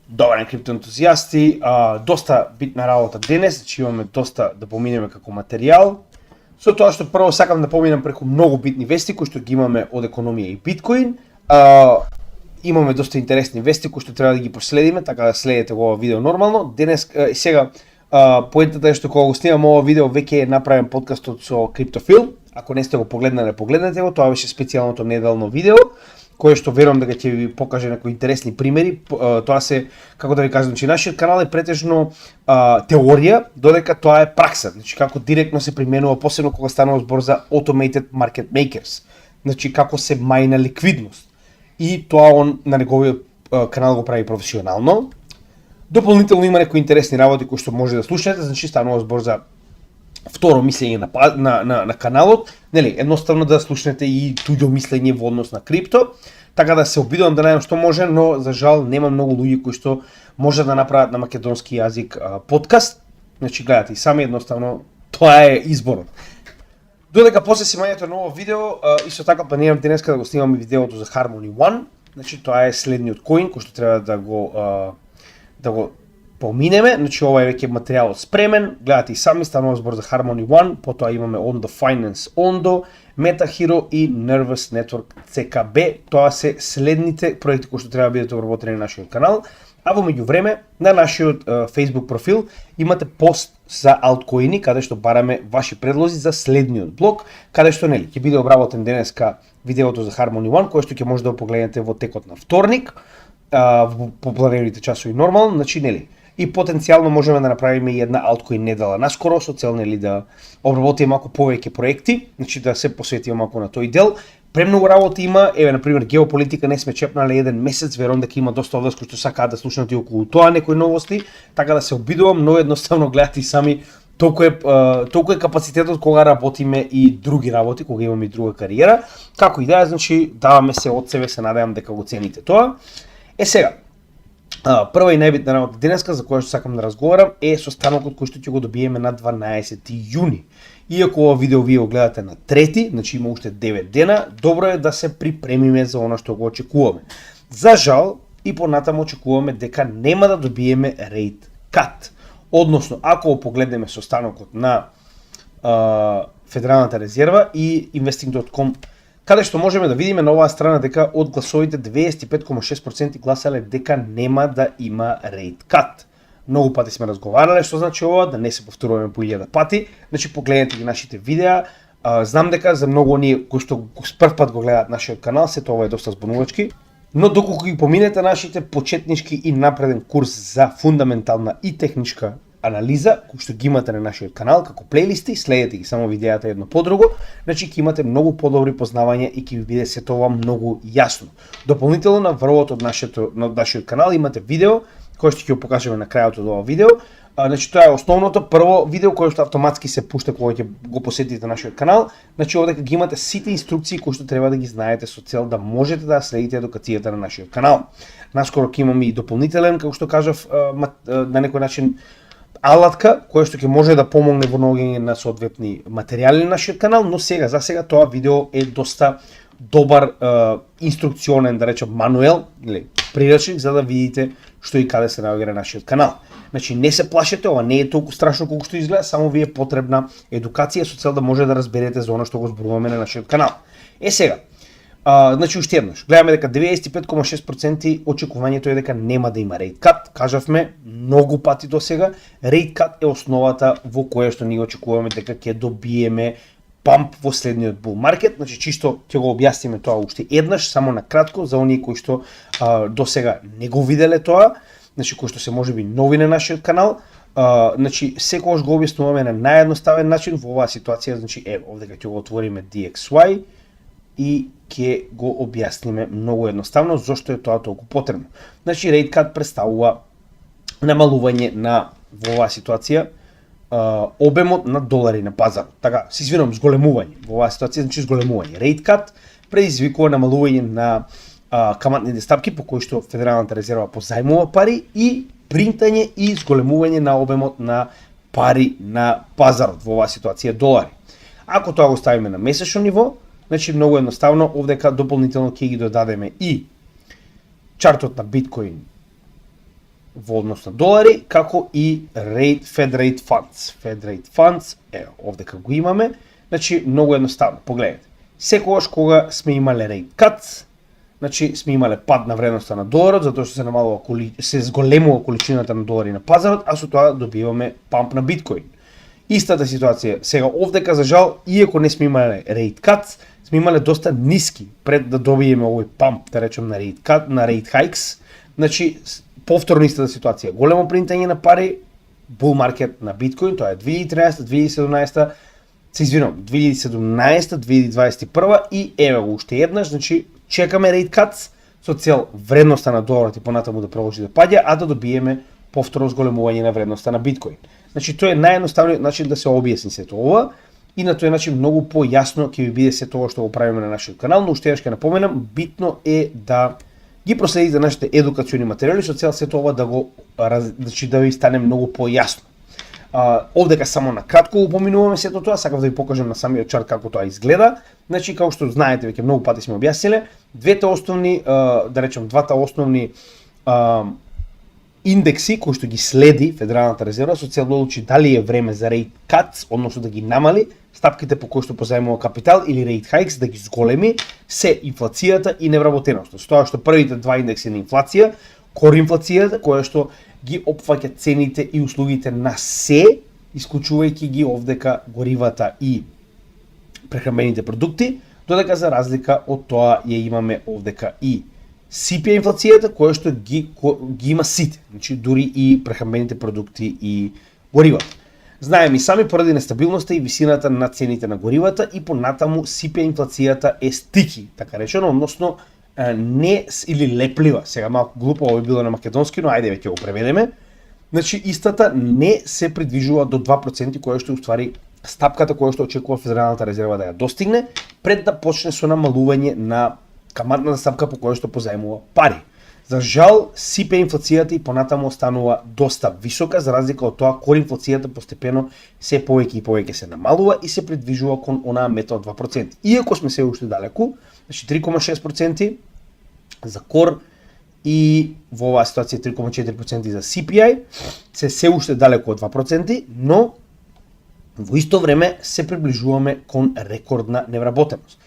Добар криптоентузијасти, доста битна работа денес, значи имаме доста да поминеме како материјал. Со тоа што прво сакам да поминам преку многу битни вести кои што ги имаме од економија и биткоин. Имаме доста интересни вести кои што треба да ги проследиме, така да следите го ова видео нормално. Денес сега поентата е што кога го снимам ова видео веќе е направен подкастот со Криптофил. Ако не сте го погледнале, погледнете го, тоа беше специјалното неделно видео кое што верувам дека ќе ви покаже некои интересни примери. Тоа се, како да ви кажам, значи нашиот канал е претежно теорија, додека тоа е пракса, значи како директно се применува, посебно кога станува збор за automated market makers, значи како се мајна ликвидност. И тоа он на неговиот канал го прави професионално. Дополнително има некои интересни работи кои што може да слушнете, значи станува збор за второ мислење на каналот, нели, едноставно да слушнете и туѓо мислење во однос на крипто, така да се обидувам да најдам што може, но за жал нема многу луѓе кои што може да направат на македонски јазик подкаст. Значи гледате и сами, едноставно тоа е изборот. Додека после снимањето на ово видео, исто така планирам денеска да го снимам и видеото за Harmony One. Значи тоа е следниот коин кој што треба да го поминеме, значи ова е веќе материјалот спремен, гледате и сами, станува збор за Harmony One, потоа имаме Ondo Finance Ondo, MetaHero и Nervous Network CKB, тоа се следните проекти кои што треба да бидат обработени на нашиот канал, а во меѓувреме на нашиот Facebook профил имате пост за алткоини, каде што бараме ваши предлози за следниот блог, каде што нели ќе биде обработен денеска видеото за Harmony One, кое што ќе може да го погледнете во текот на вторник, по планираните часови нормално, значи нели. И потенцијално можеме да направиме и една алткоин недела наскоро со цел нели да обработиме малку повеќе проекти, значи да се посветиме малку на тој дел. Премногу работи има, еве на пример геополитика не сме чепнале еден месец, верувам дека има доста од вас кои што сакаат да слушнат и околу тоа некои новости, така да се обидувам, но едноставно гледате и сами толку е капацитетот кога работиме и други работи, кога имаме и друга кариера. Како и да е, значи даваме се од себе, се надевам дека го цените тоа. Сега, прва и најбитна работа денеска за која што сакам да разговарам е со станокот кој што ќе го добиеме на 12 јуни. Иако ова видео вие го гледате на 3, значи има уште 9 дена, добро е да се припремиме за она што го очекуваме. За жал и понатаму очекуваме дека нема да добиеме rate cut. Односно, ако го погледнеме со станокот на Федералната резерва и investing.com, каде што можеме да видиме на оваа страна дека од гласовите 95,6% гласале дека нема да има rate cut. Многу пати сме разговарале што значи ова, да не се повторуваме по 1000 пати. Значи погледнете ги нашите видеа. Знам дека за многу оние кои што прв пат го гледаат нашиот канал, сето ова е доста збунувачки. Но доколку ги поминете нашите почетнички и напреден курс за фундаментална и техничка анализа, кои што ги имате на нашиот канал како плейлисти, следете ги само видеата едно по друго, значи ќе имате многу подобри познавања и ќе ви биде сето ова многу јасно. Дополнително на врвот од нашиот канал имате видео кој што ќе го покажеме на крајот од ова видео. Значи тоа е основното прво видео кое што автоматски се пушта кога ќе го посетите нашиот канал. Значи овде ги имате сите инструкции кои што треба да ги знаете со цел да можете да следите едукацијата на нашиот канал. Наскоро ќе имаме и дополнителен, како што кажав, на некој начин алатка која што ќе може да помогне во наоѓање на соодветни материјали на нашиот канал, но за сега тоа видео е доста добар инструкционен, да речем, мануел, или прирачник за да видите што и каде се наоѓа на нашиот канал. Значи не се плашете, ова не е толку страшно колку што изгледа, само ви е потребна едукација со цел да може да разберете за она што го зборуваме на нашиот канал. Сега, значи уште еднаш, гледаме дека 95,6% очекувањето е дека нема да има rate cut. Кажавме многу пати до сега, rate cut е основата во која што ние очекуваме дека ќе добиеме памп во следниот bull market. Значи чисто ќе го објасниме тоа уште еднаш, само на кратко за оние кои што до сега не го виделе тоа, значи кои што се можеби нови на нашиот канал. Значи секогаш го објаснуваме на наједноставен начин во оваа ситуација, значи овде ќе го отвориме DXY и ќе го објасниме многу едноставно зошто е тоа толку потребно. Значи rate cut представува намалување на во оваа ситуација обемот на долари на пазарот. Така, се извинувам, зголемување. Во оваа ситуација значи зголемување. Rate cut предизвикува намалување на каматните стапки по кои што Федералната резерва позајмува пари и принтање и зголемување на обемот на пари на пазарот, во оваа ситуација долари. Ако тоа го ставиме на месечно ниво, значи многу едноставно овдека дополнително ќе ги додадеме и чартот на биткоин во однос на долари, како и Fed Rate Funds. Fed Rate Funds, овдека го имаме. Значи, многу едноставно, погледнете. Секогаш кога сме имале rate cuts, значи сме имале пад на вредноста на доларот, затоа што се зголемува количината на долари на пазарот, а со тоа добиваме памп на биткоин. Истата ситуација сега овдека, за жал, иако не сме имале rate cuts, сме имале доста ниски пред да добиеме овој памп, да речем, на rate hikes. Значи, повторно истата ситуација. Големо принтање на пари, bull market на биткоин, тоа е 2013, 2017, се извинувам, 2017, 2021 и еве го уште еднаш, значи чекаме rate cuts со цел вредноста на доларот и понатаму да продолжи да паѓа, а да добиеме повторно зголемување на вредноста на биткоин. Значи тоа е наједноставниот начин да се објасни сето ова и на тој начин многу појасно ќе ви биде се тоа што го правиме на нашиот канал, но уште еднаш ќе напоменам, битно е да ги проследите нашите едукациони материјали со цел сето ова да го значи да ви стане многу појасно. Овдека само на кратко упоминуваме сето тоа, сакав да ви покажам на самиот чарт како тоа изгледа. Значи, како што знаете, веќе многу пати сме објасниле, двата основни индекси кои што ги следи Федералната резерва со цел да одлучи дали е време за rate cuts, односно да ги намали стапките по кои што позаемува капитал или rate hikes, да ги зголеми, се инфлацијата и невработеноста. Со тоа што првите два индекси на инфлација, кор инфлацијата, која што ги опфаќа цените и услугите на се, исклучувајќи ги овдека горивата и прехранбените продукти, додека за разлика од тоа ја имаме овдека и CPI инфлацијата, која што ги има сите, значи дури и прехранбените продукти и горивата. Знаеме и сами поради нестабилноста и висината на цените на горивата и понатаму CPI инфлацијата е стики, така речено, односно не или леплива. Сега малку глупо ова било на македонски, но ајде веќе го преведеме. Значи истата не се придвижува до 2%, која што уствари стапката која што очекува Федералната резерва да ја достигне пред да почне со намалување на каматната стапка по која што позаемува пари. За жал, CPI инфлацијата и понатаму останува доста висока, за разлика од тоа кор инфлацијата постепено се повеќе и повеќе се намалува и се придвижува кон онаа мета од 2%. Иако сме се уште далеку, значи 3,6% за кор и во оваа ситуација 3,4% за CPI, се уште далеку од 2%, но во исто време се приближуваме кон рекордна невработеност.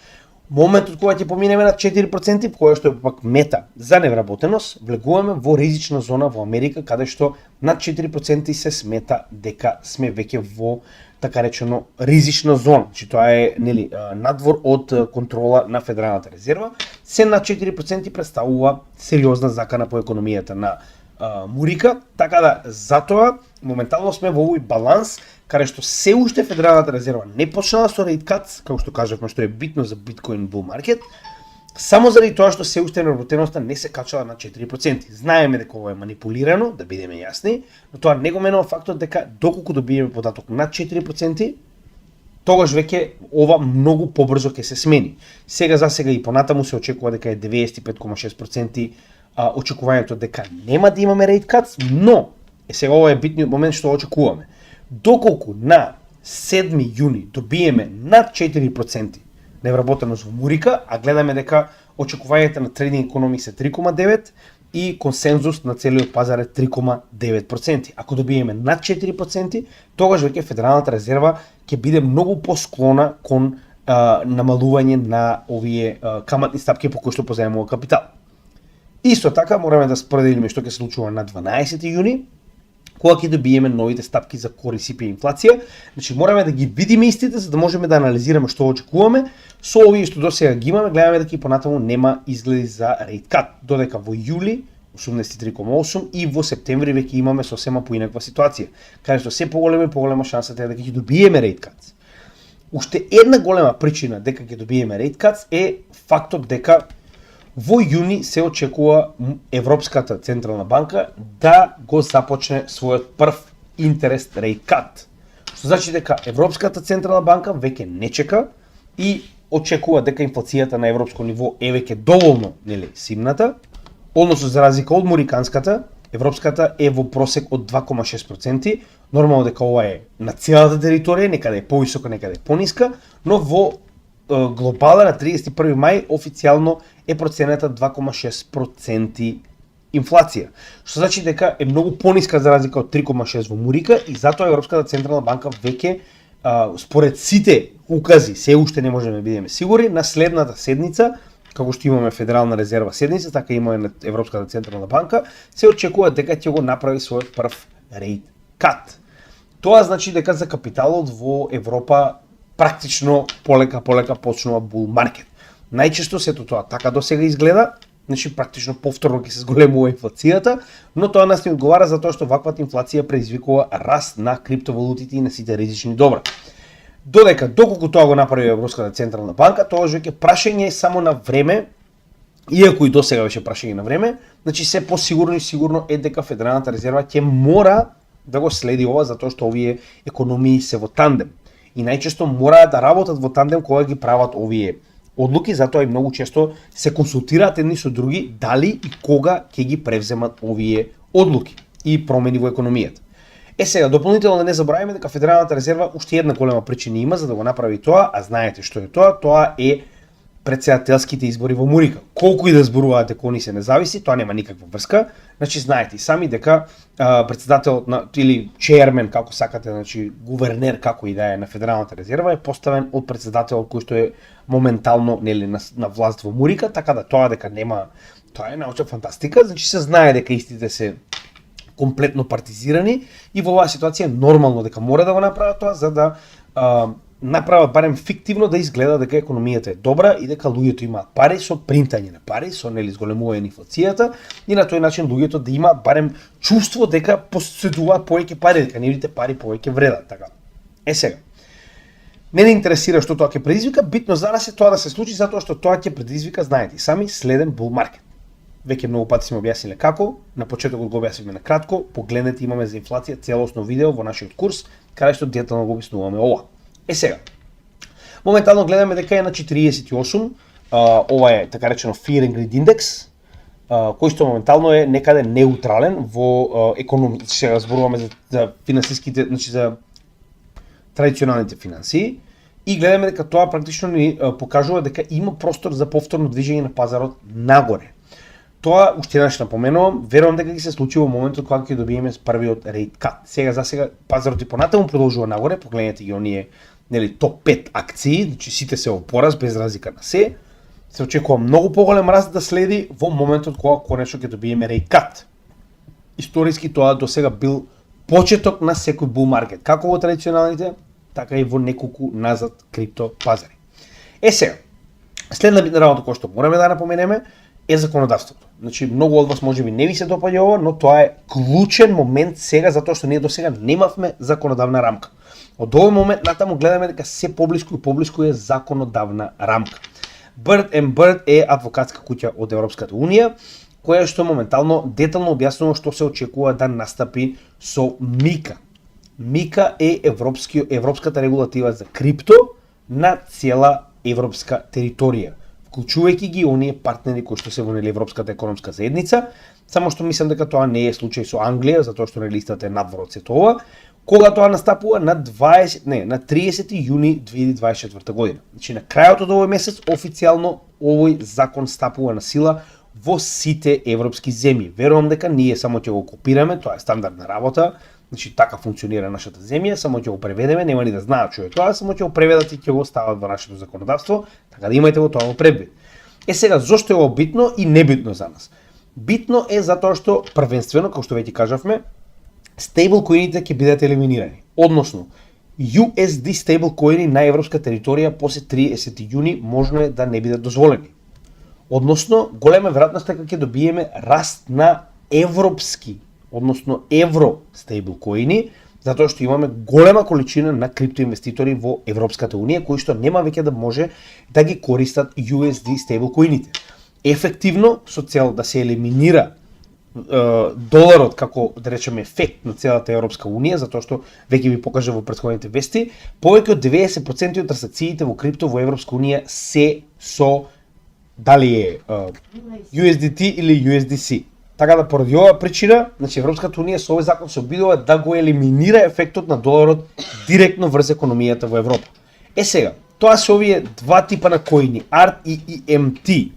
Моментот кога ќе поминеме на 4%, која што е пак мета за невработеност, влегуваме во ризична зона во Америка, каде што над 4% се смета дека сме веќе во така речено ризична зона. Значи тоа е надвор од контрола на Федералната резерва. Се над 4% представува сериозна закана по економијата на Мурика, така да затоа моментално сме во овој баланс каде што се уште Федералната резерва не почнала со rate cuts, како што кажавме што е битно за биткоин bull market, само заради тоа што се уште невработеноста не се качала на 4%. Знаеме дека ова е манипулирано, да бидеме јасни, но тоа не го менува фактот дека доколку добиеме податок над 4%, тогаш веќе ова многу побрзо ќе се смени. Сега и понатаму се очекува дека е 95,6% очекувањето дека нема да имаме rate cuts, но сега ова е битниот момент што очекуваме. Доколку на 7 јуни добиеме над 4% невработеност во Мурика, а гледаме дека очекувањата на Trading Economics е 3,9 и консензус на целиот пазар е 3,9%. Ако добиеме над 4%, тогаш веќе Федералната резерва ќе биде многу посклона кон намалување на овие каматни стапки по кои што позаемува капитал. Исто така мораме да спределиме што ќе се случува на 12 јуни, кога ќе добиеме новите стапки за кор и CPI инфлација. Значи мораме да ги видиме истите за да можеме да анализираме што очекуваме. Со овие што досега ги имаме, гледаме дека и понатаму нема изгледи за rate cut, додека во јули 83,8 и во септември веќе имаме сосема поинаква ситуација, каде што се поголема шансата е дека ќе добиеме rate cuts. Уште една голема причина дека ќе добиеме rate cuts е фактот дека во јуни се очекува Европската централна банка да го започне својот прв интерест rate cut. Што значи дека Европската централна банка веќе не чека и очекува дека инфлацијата на европско ниво е веќе доволно симната, односно за разлика од муриканската, европската е во просек од 2,6%, нормално дека ова е на целата територија, некаде е повисока, некаде е пониска, но во глобала на 31 мај официјално е процената 2,6% инфлација, што значи дека е многу пониска за разлика од 3,6 во Мурика и затоа Европската централна банка веќе според сите укази, се уште не можеме да бидеме сигурни, на следната седница, како што имаме Федерална резерва седница, така имаме на Европската централна банка, се очекува дека ќе го направи својот прв рейт кат. Тоа значи дека за капиталот во Европа практично полека почнува бул маркет. Најчесто сето тоа така досега изгледа, значи практично повторно ќе се зголемува инфлацијата, но тоа нас не одговара затоа што ваквата инфлација предизвикува раст на криптовалутите и на сите ризични добра. Доколку тоа го направи Европската централна банка, тоа веќе прашање е само на време, иако и досега беше прашање на време, значи се посигурно и сигурно е дека Федералната резерва ќе мора да го следи ова затоа што овие економии се во тандем. И најчесто мораат да работат во тандем кога ги прават овие одлуки, затоа и многу често се консултираат едни со други дали и кога ќе ги превземат овие одлуки и промени во економијата. Сега, дополнително да не забораваме дека Федералната резерва уште една голема причина има за да го направи тоа, а знаете што е тоа, тоа е претседателските избори во Мурика. Колку и да зборуваат дека они се независи, тоа нема никаква врска. Значи знаете и сами дека претседател или чеермен како сакате, значи гувернер како и да е на Федералната резерва е поставен од претседателот кој што е моментално нели на власт во Мурика, така да тоа дека нема, тоа е научна фантастика, значи се знае дека истите се комплетно партизирани и во оваа ситуација е нормално дека мора да го направат тоа за да направат барем фиктивно да изгледа дека економијата е добра и дека луѓето имаат пари со принтање на пари, со нели зголемување на инфлацијата и на тој начин луѓето да имаат барем чувство дека поседуваат повеќе пари, дека нивните пари повеќе вредат, така. Сега. Не ни интересира што тоа ќе предизвика, битно за нас е тоа да се случи затоа што тоа ќе предизвика, знаете, сами следен бул маркет. Веќе многу пати сме објасниле како, на почетокот го објаснивме на кратко, погледнете имаме за инфлација целосно видео во нашиот курс, каде што детално го објаснуваме ова. Сега, моментално гледаме дека е на 48, ова е така речено Fear and Greed Index, кој што моментално е некаде неутрален во економија, сега зборуваме за финансиските, значи за традиционалните финансии, и гледаме дека тоа практично ни покажува дека има простор за повторно движење на пазарот нагоре. Тоа уште еднаш напоменувам, верувам дека ќе се случи во моментот кога ќе добиеме првиот рейт кат. Сега пазарот и понатаму продолжува нагоре, погледнете ги оние нели топ 5 акции, значи сите се во пораст без разлика на се. Се очекува многу поголем раст да следи во моментот кога конечно ќе добиеме рейт кат. Историски тоа досега бил почеток на секој бул маркет, како во традиционалните, така и во неколку назад крипто пазари. Сега, следна битна работа која што мораме да напоменеме е законодавството. Значи, многу од вас можеби не ви се допаѓа ова, но тоа е клучен момент сега, затоа што ние досега немавме законодавна рамка. Од овој момент натаму гледаме дека се поблиску и поблиску е законодавна рамка. Bird & Bird е адвокатска куќа од Европската Унија, која што моментално детално објаснува што се очекува да настапи со МИКА. МИКА е европската регулатива за крипто на цела европска територија, вклучувајќи ги оние партнери кои што се во Европската економска заедница, само што мислам дека тоа не е случај со Англија, затоа што листата е надвор од сето ова, кога тоа настапува на 30 јуни 2024 година. Значи на крајот од овој месец официјално овој закон стапува на сила во сите европски земји. Верувам дека ние само ќе го копираме, тоа е стандардна работа. Значи така функционира нашата земја, само ќе го преведеме, нема ни да знаат што е тоа, само ќе го преведат и ќе го стават во нашето законодавство, така да имајте го тоа во предвид. Сега зошто е ова битно и небитно за нас? Битно е затоа што првенствено, како што веќе кажавме, стейблкоините ќе бидат елиминирани. Односно, USD стейблкоини на европска територија после 30 јуни можно е да не бидат дозволени. Односно, голема веројатност дека ќе добиеме раст на европски, односно евро стейблкоини, затоа што имаме голема количина на криптоинвеститори во Европската Унија кои што нема веќе да може да ги користат USD стейблкоините. Ефективно со цел да се елиминира доларот како да речеме ефект на целата Европска Унија, затоа што веќе ви покажа во претходните вести, повеќе од 90% од трансакциите во крипто во Европска Унија се со дали е USDT или USDC. Така да поради оваа причина, значи Европската Унија со овој закон се обидува да го елиминира ефектот на доларот директно врз економијата во Европа. Сега, тоа се овие два типа на коини, ART и EMT.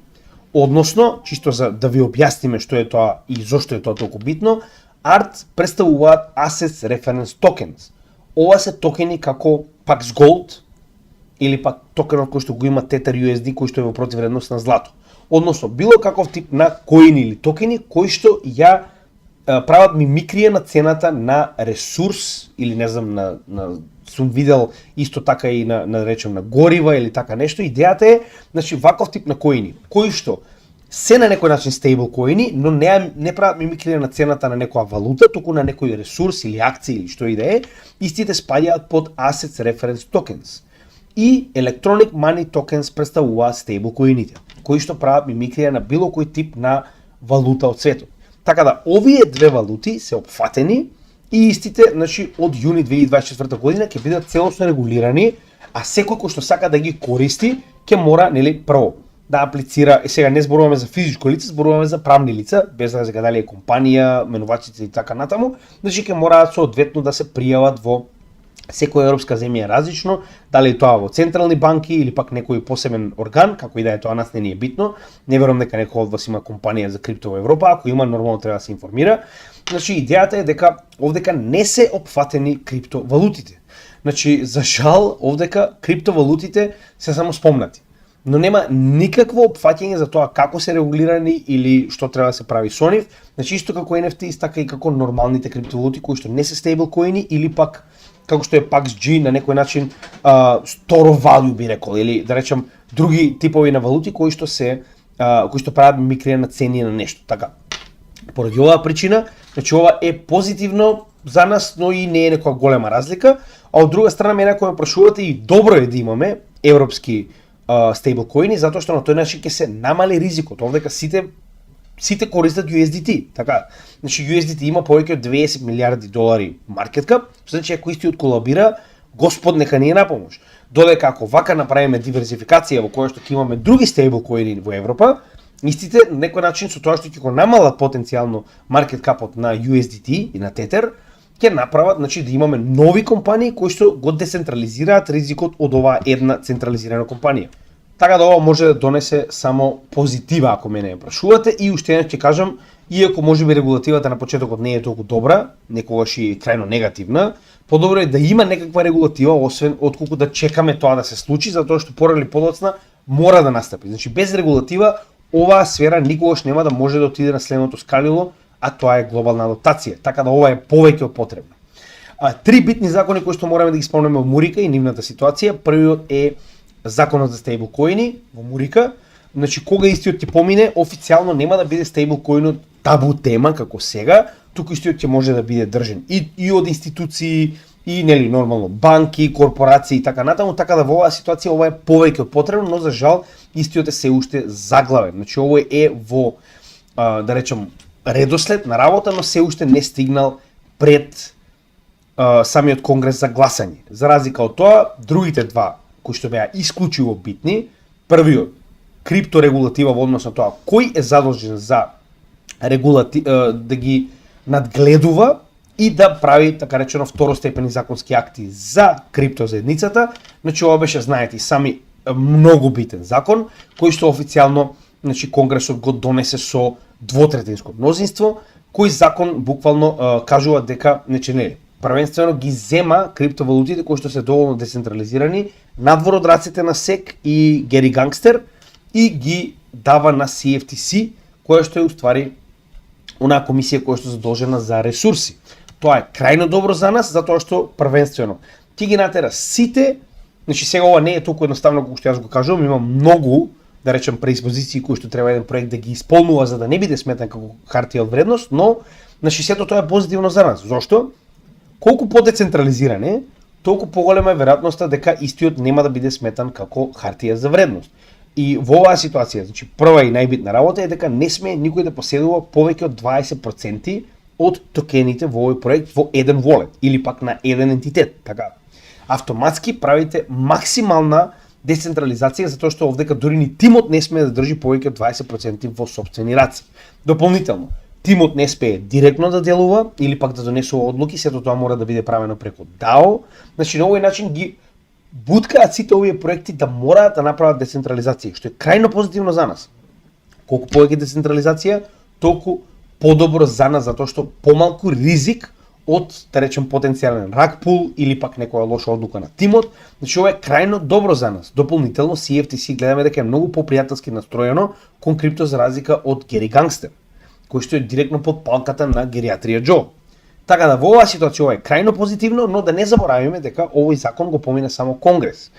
Односно, чисто за да ви објасниме што е тоа и зошто е тоа толку битно, ART представуваат Assets Reference Tokens. Ова се токени како Pax Gold или пак токенот кој што го има Tether USD кој што е во противредност на злато. Односно, било каков тип на коини или токени кои што ја прават мимикрија на цената на ресурс или не знам сум видел исто така и на речем на горива или така нешто. Идејата е, значи ваков тип на коини кои што се на некој начин стейбл коини, но не прават мимикрија на цената на некоја валута, туку на некој ресурс или акција или што и да е, истите спаѓаат под Assets Reference Tokens. И Electronic Money Tokens представуваат стейбл коините, кои што прават мимикрија на било кој тип на валута од светот. Така да, овие две валути се опфатени и истите, значи, од јуни 2024 година ќе бидат целосно регулирани, а секој кој што сака да ги користи, ќе мора, нели, прво да аплицира, сега не зборуваме за физичко лице, зборуваме за правни лица, без разлика дали е компанија, менувачите и така натаму, значи ќе мораат соодветно да се пријават во секоја европска земја различно, дали е тоа во централни банки или пак некој посебен орган, како и да е тоа, нас не ни е битно. Не верувам дека некој од вас има компанија за крипто во Европа, ако има нормално треба да се информира. Значи идејата е дека овдека не се опфатени криптовалутите. Значи за жал овдека криптовалутите се само спомнати. Но нема никакво опфаќање за тоа како се регулирани или што треба да се прави со нив. Значи исто како NFT, така и како нормалните криптовалути кои што не се стейбл коини или пак како што е PaxG на некој начин store of value би рекол, или да речем други типови на валути кои што прават мимикрија на цени на нешто. Така. Поради оваа причина, значи ова е позитивно за нас, но и не е некоја голема разлика, а од друга страна мене ако ме прашувате и добро е да имаме европски стейбл коини, затоа што на тој начин ќе се намали ризикот. Овдека сите користат USDT, така. Значи USDT има повеќе од 20 милиарди долари market cap, значи ако истиот колабира, Господ нека ни е на помош. Додека ако вака направиме диверзификација во која што ќе имаме други стейбл коини во Европа, истите на некој начин со тоа што ќе го намалат потенцијално market capот на USDT и на Tether, ќе направат, значи да имаме нови компании кои што го децентрализираат ризикот од оваа една централизирана компанија. Така да ова може да донесе само позитива ако мене ја прашувате и уште еднаш ќе кажам, иако можеби регулативата на почетокот не е толку добра, некогаш и крајно негативна, подобро е да има некаква регулатива освен отколку да чекаме тоа да се случи, затоа што порано или подоцна мора да настапи. Значи без регулатива оваа сфера никогаш нема да може да отиде на следното скалило, а тоа е глобална адаптација. Така да ова е повеќе од потребно. Три битни закони кои што мораме да ги спомнеме во Мурика и нивната ситуација. Првиот е законот за стейбл коини во Мурика. Значи кога истиот ќе помине, официјално нема да биде стейбл коинот табу тема како сега, туку истиот ќе може да биде држен и од институции и нели нормално банки, корпорации и така натаму, така да во оваа ситуација ова е повеќе од потребно, но за жал истиот е се уште заглавен. Значи овој е во да речем редослед на работа, но се уште не стигнал пред самиот конгрес за гласање. За разлика од тоа, другите два кои што беа исклучиво битни, првиот крипторегулатива во однос на тоа кој е задолжен за да ги надгледува и да прави така речено второстепени законски акти за криптозаедницата. Значи ова беше, знаете, сами многу битен закон кој што официјално, значи конгресот го донесе со двотретинско мнозинство, кој закон буквално кажува дека значи првенствено ги зема криптовалутите кои што се доволно децентрализирани надвор од рацете на SEC и Гери Гангстер и ги дава на CFTC, која што е уствари онаа комисија која што е задолжена за ресурси. Тоа е крајно добро за нас, затоа што првенствено ќе ги натера сите, значи сега ова не е толку едноставно како што јас го кажувам, има многу, да речем, преиспозиции кои што треба еден проект да ги исполнува за да не биде сметан како хартија од вредност, но значи сето тоа е позитивно за нас. Зошто? Колку подецентрализиран е, толку поголема е веројатноста дека истиот нема да биде сметан како хартија за вредност. И во оваа ситуација, значи прва и најбитна работа е дека не сме никој да поседува повеќе од 20% од токените во овој проект во еден wallet или пак на еден ентитет. Така, автоматски правите максимална децентрализација затоа што овдека дури ни тимот не смее да држи повеќе од 20% во сопствени раце. Дополнително, тимот не спее директно да делува или пак да донесува одлуки, сето тоа мора да биде правено преку DAO. Значи на овој начин ги буткаат сите овие проекти да мораат да направат децентрализација, што е крајно позитивно за нас. колку повеќе децентрализација, толку подобро за нас, затоа што помалку ризик од, да речем, потенцијален рак пул или пак некоја лоша одлука на тимот. Значи ова е крајно добро за нас. Дополнително CFTC гледаме дека е многу попријателски настроено кон крипто за разлика од Гери Гангстер, кој што е директно под палката на Гериатрија Џо. Така да во оваа ситуација ова е крајно позитивно, но да не заборавиме дека овој закон го помине само Конгрес.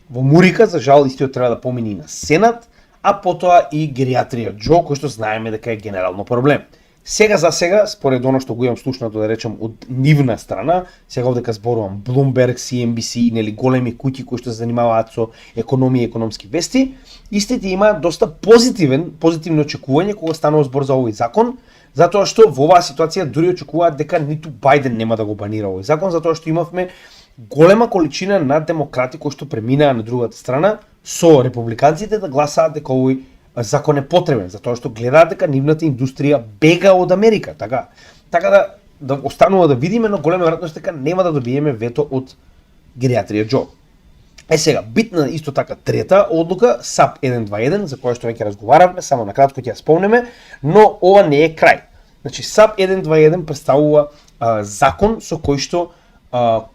Во Мурика, за жал, истиот треба да помине и на Сенат, а потоа и Гериатрија Џо, кој што знаеме дека е генерално проблем. Сега за сега, според оно што го имам слушнато, да речем, од нивна страна, сега овдека зборувам Bloomberg, CNBC, нели големи куќи кои што се занимаваат со економија и економски вести, истите имаат доста позитивно очекување кога станува збор за овој закон, затоа што во оваа ситуација дури очекуваат дека ниту Бајден нема да го банира овој закон, затоа што имавме голема количина на демократи кои што преминаа на другата страна со републиканците да гласаат дека овој закон е потребен, затоа што гледаат дека нивната индустрија бега од Америка, така да останува да видиме, но голема веројатност дека нема да добиеме вето од Гериатрија Џо. Сега, битна исто така трета одлука, SAP 121, за која што веќе разговаравме, само на кратко ќе ја спомнеме, но ова не е крај. Значи, SAP 121 представува закон со кој што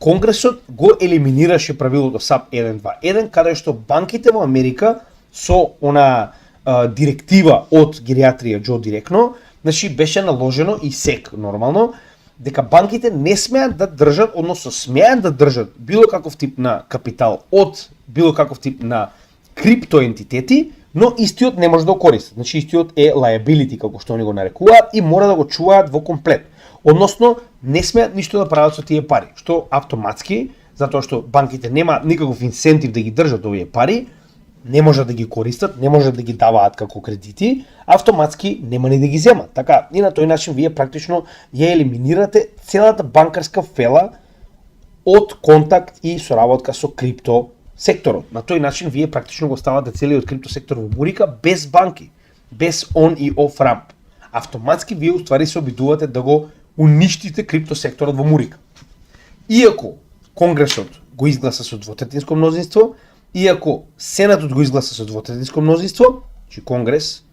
Конгресот го елиминираше правилото SAP 121, каде што банките во Америка со она директива од Гериатрија Џо директно, значи беше наложено и СЕК нормално, дека банките не смеат да држат, односно смеат да држат било каков тип на капитал од било каков тип на криптоентитети, но истиот не може да го користат. Значи истиот е liability, како што они го нарекуваат, и мора да го чуваат во комплет. Односно, не смеат ништо да прават со тие пари, што автоматски, затоа што банките нема никаков инсентив да ги држат овие пари, не можат да ги користат, не можат да ги даваат како кредити, автоматски нема ни да ги земат. Така, и на тој начин вие практично ја елиминирате целата банкарска фела од контакт и соработка со крипто секторот. На тој начин вие практично го ставате целиот крипто сектор во Мурика без банки, без on и off ramp. Автоматски вие уствари се обидувате да го уништите крипто секторот во Мурика. Иако Конгресот го изгласа со двотретинско мнозинство, иако Сенатот го изгласа со двотретинско мнозинство, значи Конгрес,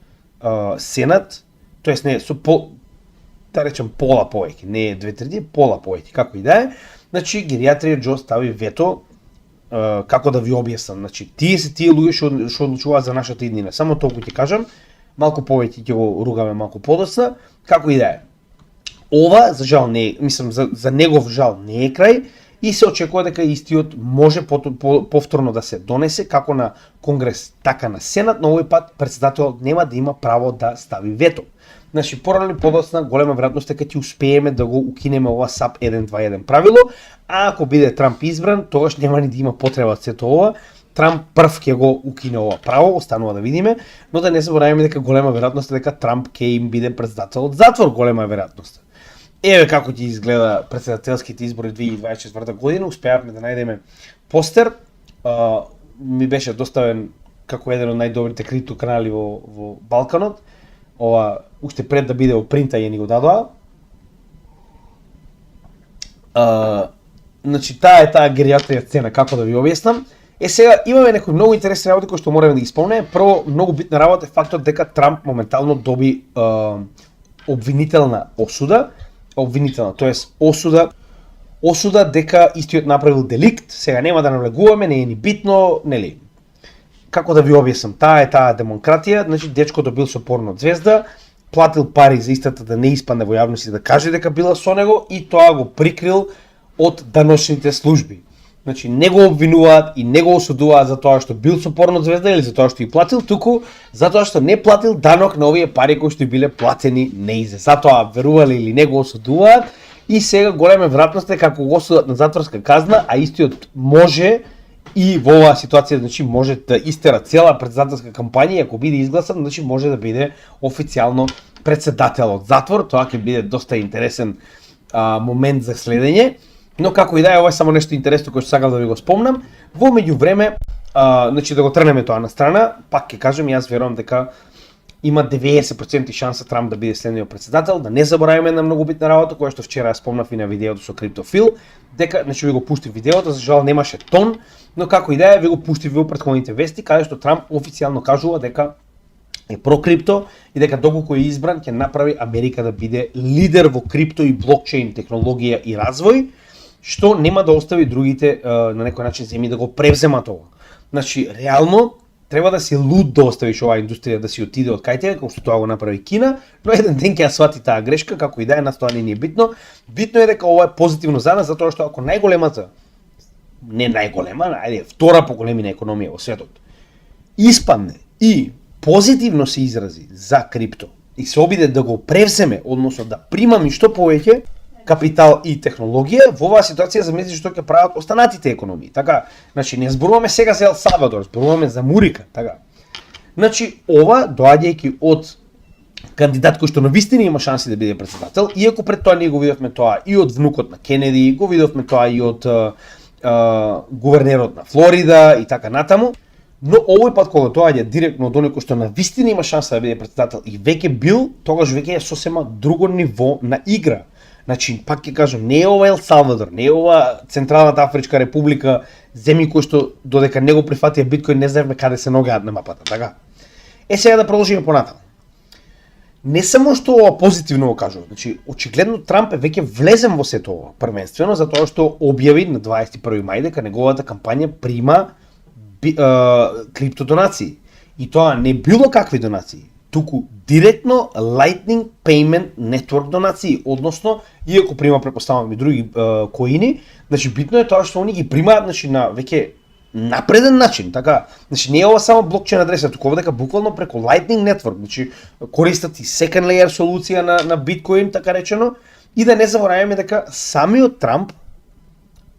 Сенат, тоест не со да речем пола повеќе, не е две трети, пола повеќе, како и да е, значи Гериатрија Џо стави вето, како да ви објаснам, значи тие луѓе што одлучуваат за нашата иднина. Само толку ќе кажам, малку повеќе ќе го ругаме малку подоцна, како и да е. Ова за жал не е, мислам за негов жал не е крај, и се очекува дека истиот може повторно да се донесе како на Конгрес, така на Сенат, но овој пат претседателот нема да има право да стави вето. Значи, порано или подоцна, голема веројатност дека ќе успееме да го укинеме ова SAP 121 правило, а ако биде Трамп избран, тогаш нема ни да има потреба од сето ова. Трамп прв ќе го укине ова право, останува да видиме, но да не забораваме дека голема веројатност е дека Трамп ќе им биде претседател од затвор, голема веројатност. Еве како ќе изгледа претседателските избори 2024 година, успеавме да најдеме постер, ми беше доставен како еден од најдобрите крипто канали во Балканот, ова уште пред да биде во принта ја ни го дадоа. Значи таа Гериатрија сцена, како да ви објаснам. Сега имаме некои многу интересни работи кои што мораме да ги спомнеме. Прво, многу битна работа е фактот дека Трамп моментално доби обвинителна осуда, тоест осуда дека истиот направил деликт. Сега нема да навлегуваме, не е ни битно, нели? Како да ви објаснам, таа демократија, значи дечкото бил со порно звезда, платил пари за истата да не испадне во јавност и да каже дека била со него и тоа го прикрил од даночните служби. Значи не го обвинуваат и не го осудуваат за тоа што бил со порно звезда или за тоа што ја платил, туку затоа што не платил данок на овие пари кои што биле платени неизе. Затоа верувале или не го осудуваат и сега голема веројатност е како го осудат на затворска казна, а истиот може и во оваа ситуација, значи може да истера цела претседателска кампања, ако биде изгласан, значи може да биде официјално претседател од затвор. Тоа ќе биде доста интересен момент за следење. Но како и да е, ова е само нешто интересно кое што сакам да ви го спомнам. Во меѓувреме, значи да го трнеме тоа на страна, пак ќе кажам, јас верувам дека има 90% шанса Трамп да биде следниот претседател. Да не забораваме на многу битна работа, која што вчера ја спомнав и на видеото со Криптофил, дека, значи ви го пуштив видеото, за жал немаше тон, но како и да е, ви го пуштив во претходните вести, каде што Трамп официјално кажува дека е про крипто и дека доколку е избран ќе направи Америка да биде лидер во крипто и блокчейн технологија и развој, што нема да остави другите на некој начин земји да го превземат ова. Значи, реално треба да си луд да оставиш оваа индустрија да си отиде од кај тебе, како што тоа го направи Кина, но еден ден ќе ја свати таа грешка, како и да е, нас тоа не ни е битно. Битно е дека ова е позитивно за нас, затоа што ако најголемата, не најголема, ајде, втора по големина економија во светот, испадне и позитивно се изрази за крипто и се обиде да го превземе, односно да примами што повеќе капитал и технологија, во оваа ситуација замисли што ќе прават останатите економии. Така, значи не зборуваме сега за Ел Салвадор, зборуваме за Мурика, така. Значи ова доаѓајќи од кандидат кој што навистина има шанси да биде претседател, иако пред тоа ние го видовме тоа и од внукот на Кенеди, го видовме тоа и од гувернерот на Флорида и така натаму. Но овој пат кога доаѓа директно од оној кој што навистина има шанса да биде претседател и веќе бил, тогаш веќе е сосема друго ниво на игра. Значи, пак ќе кажам, не е ова Ел Салвадор, не е ова Централната Афричка република, земји кои што додека не го прифатија биткоин не знаевме каде се ногаат на мапата, така? Сега да продолжиме понатаму. Не само што ова позитивно го кажува, значи очигледно Трамп е веќе влезен во сето ова, првенствено затоа што објави на 21 мај дека неговата кампања прима крипто донации. И тоа не било какви донации, туку директно Lightning Payment Network донации, односно, иако прима претпоставувам и други коини, значи битно е тоа што они ги примаат значи на веќе напреден начин, така. Значи не е ова само блокчейн адреса, туку дека буквално преку Lightning Network, значи користат и second layer солуција на биткоин, така речено, и да не забораваме дека самиот Трамп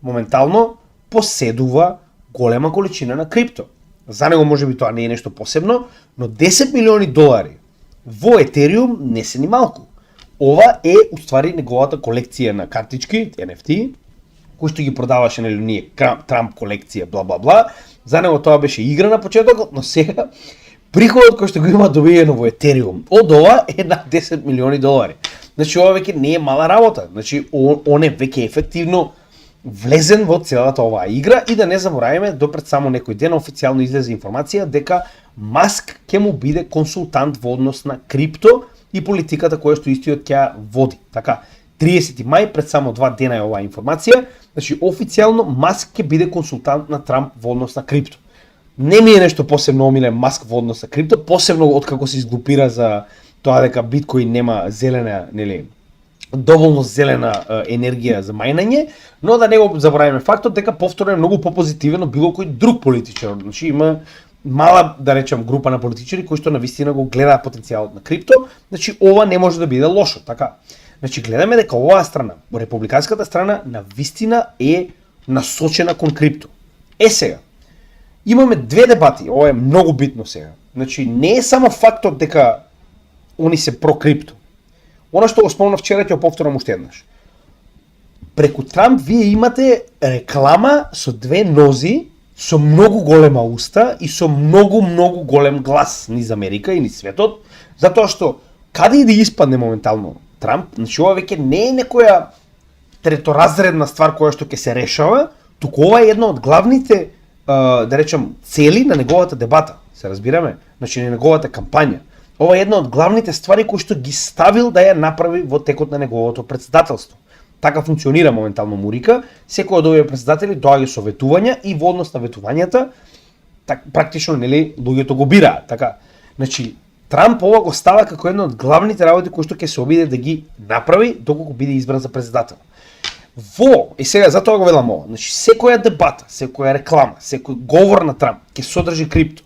моментално поседува голема количина на крипто. За него можеби тоа не е нешто посебно, но 10 милиони долари во Етериум не се ни малку. Ова е уствари неговата колекција на картички, NFT, кои што ги продаваше нели ние Трамп колекција, бла бла бла. За него тоа беше игра на почетокот, но сега приходот кој што го има добиено во Етериум од ова е на 10 милиони долари. Значи ова веќе не е мала работа. Значи он е веќе ефективно влезен во целата оваа игра и да не забораваме до пред само некој ден официјално излезе информација дека Маск ќе му биде консултант во однос на крипто и политиката која што истиот ќе води. Така, 30 мај пред само 2 дена е оваа информација, значи официјално Маск ќе биде консултант на Трамп во однос на крипто. Не ми е нешто посебно омилен Маск во однос на крипто, посебно откако се изглупира за тоа дека биткоин нема зелена, нели, доволно зелена енергија за мајнање, но да не го забораваме фактот дека повторно е многу попозитивен од било кој друг политичар. Значи има мала, да речем, група на политичари кои што навистина го гледаат потенцијалот на крипто, значи ова не може да биде лошо, така. Значи гледаме дека оваа страна, републиканската страна, навистина е насочена кон крипто. Сега, имаме две дебати, ова е многу битно сега. Значи не е само фактот дека они се про крипто. Оно што го спомнав вчера ќе го повторам уште еднаш. Преку Трамп вие имате реклама со две нози, со многу голема уста и со многу голем глас низ Америка и низ светот, затоа што каде и да испадне моментално Трамп, значи ова веќе не е некоја треторазредна ствар која што ќе се решава, туку ова е една од главните, да речем, цели на неговата дебата, се разбираме, значи на неговата кампања. Ова е една од главните ствари кои што ги ставил да ја направи во текот на неговото претседателство. Така функционира моментално Мурика, секој од овие претседатели доаѓа со ветувања и во однос на ветувањата практично нели луѓето го бираат, така. Значи Трамп ова го става како една од главните работи кои што ќе се обиде да ги направи доколку биде избран за претседател. И сега затоа го велам ова, значи секоја дебата, секоја реклама, секој говор на Трамп ќе содржи крипто.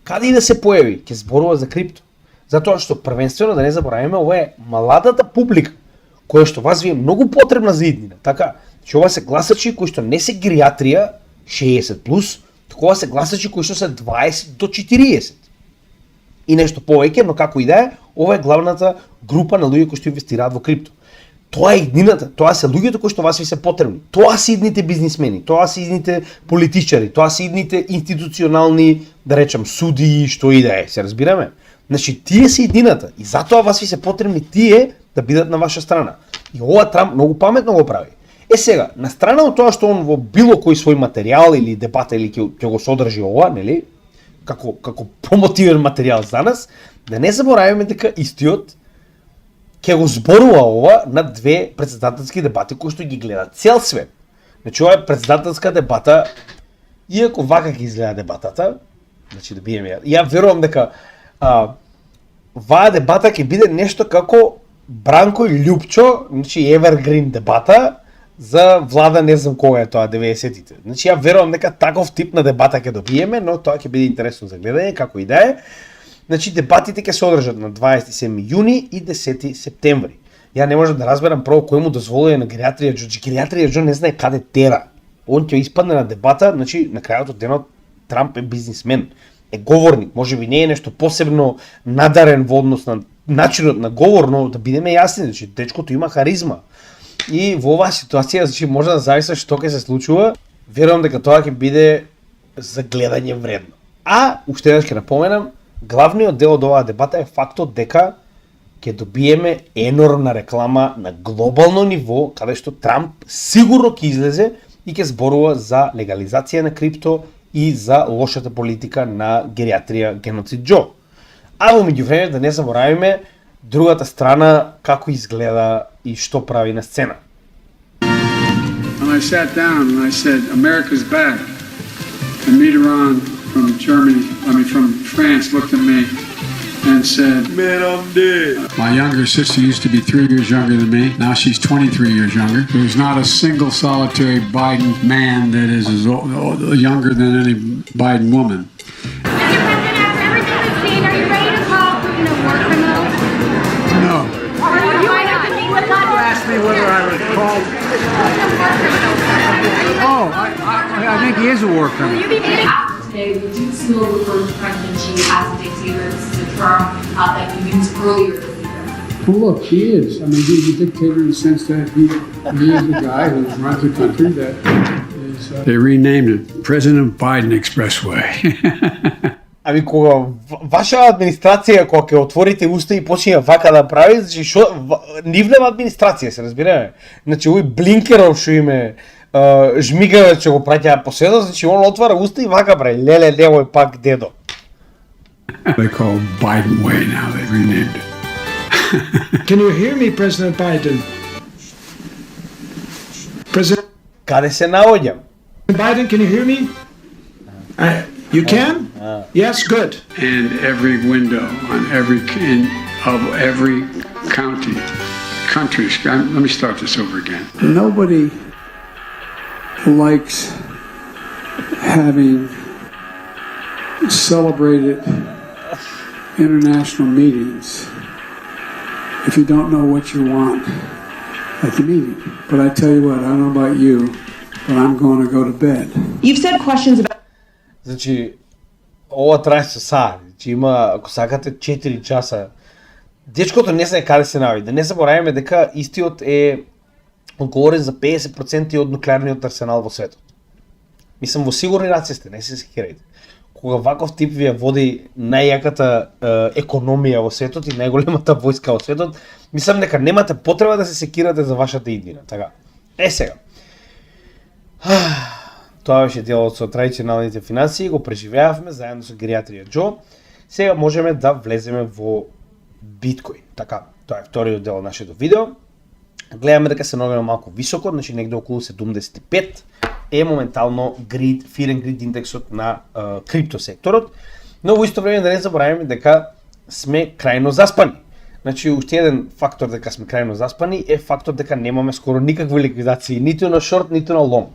Каде и да се појави, ќе зборува за крипто. Затоа што првенствено да не забораваме, ова е младата публика која што вас ви е многу потребна за иднина. Така, че ова се гласачи кои што не се гериатрија 60+, туку ова се гласачи кои што се 20 до 40. И нешто повеќе, но како и да е, ова е главната група на луѓе кои што инвестираат во крипто. Тоа е иднината, тоа се луѓето кои што вас ви се потребни. Тоа се идните бизнисмени, тоа се идните политичари, тоа се идните институционални, да речем, судии, што и да е, се разбираме? Значи, тие се иднината и затоа вас ви се потребни тие да бидат на ваша страна. И ова Трамп многу паметно го прави. Сега, на страна од тоа што он во било кој свој материјал или дебата или ќе го содржи ова, нели? како промотивен материјал за нас, да не забораваме дека истиот ќе го зборува ова на 2 претседателски дебати кои што ги гледа цел свет. Значи ова е претседателска дебата, иако вака ќе изгледа дебатата, значи да биеме ја верувам дека ваа дебата ќе биде нешто како Бранко и Љупчо, значи Evergreen дебата за влада не знам кога е тоа 90-тите. Значи ја верувам дека таков тип на дебата ќе добиеме, но тоа ќе биде интересно за гледање, како и да е. Значи дебатите ќе се одржат на 27 јуни и 10 септември. Ја не можам да разберам прво кој му дозволува на Гериатрија Џо. Гериатрија Џо не знае каде тера. Он ќе испадне на дебата, значи на крајот од денот Трамп е бизнисмен, е говорник, можеби не е нешто посебно надарен во однос на начинот на говор, но да бидеме јасни, значи дечкото има харизма. И во оваа ситуација, значи може да зависи што ќе се случува, верувам дека тоа ќе биде за гледање вредно. А уште еднаш ќе напоменам, главниот дел од оваа дебата е фактот дека ќе добиеме енормна реклама на глобално ниво, каде што Трамп сигурно ќе излезе и ќе зборува за легализација на крипто и за лошата политика на Гериатрија Геноцид Џо. А во меѓувреме да не заборавиме другата страна како изгледа и што прави на сцена. When I sat down and I said, America's back, and Mitterrand from France looked at me and said, man, I'm dead. My younger sister used to be 3 years younger than me. Now she's 23 years younger. There's not a single solitary Biden man that is younger than any Biden woman. Whether I was called. Oh, I think he is a war criminal. Today, we do still refer to President Xi as a dictator. This is a term that you used earlier this year. Well, look, he is. I mean, he's a dictator in the sense that he is the guy who runs a country that is. They renamed it President Biden Expressway. Ами кога ваша администрација кога ќе отворите уста и почне вака да прави, значи што нивнава администрација се разбираме. Значи овој Блинкеров што име жмигаве што го праќа по седо, значи он отвара уста и вака прави. Леле, левој пак дедо. They call Biden way now. They renamed it. Can you hear me, President Biden? President Каде се наоѓам? Biden, can you hear me? You can? Yes, good. And every window on every country. Let me start this over again. Nobody likes having celebrated international meetings if you don't know what you want at the meeting. But I tell you what, I don't know about you, but I'm going to go to bed. You've said questions about. Значи, ова трае со саат, значи има, ако сакате, 4 часа. Дечкото не знае каде се наоѓа. Да не забораваме дека истиот е одговорен за 50% од нуклеарниот арсенал во светот. Мислам, во сигурни раци сте, не се секирајте. Кога ваков тип ви ја води најјаката економија во светот и најголемата војска во светот, мислам дека немате потреба да се секирате за вашата иднина. Така. Сега. Тоа беше делот со традиционалните финансии, го преживеавме заедно со Гериатрија Џо. Сега можеме да влеземе во биткоин. Така, тоа е вториот дел од нашето видео. Гледаме дека се наоѓаме малку високо, значи негде околу 75 е моментално Fear and Greed индексот на криптосекторот. Но во исто време да не забораваме дека сме крајно заспани. Значи, уште еден фактор дека сме крајно заспани е фактор дека немаме скоро никакви ликвидации, ниту на шорт, ниту на лонг.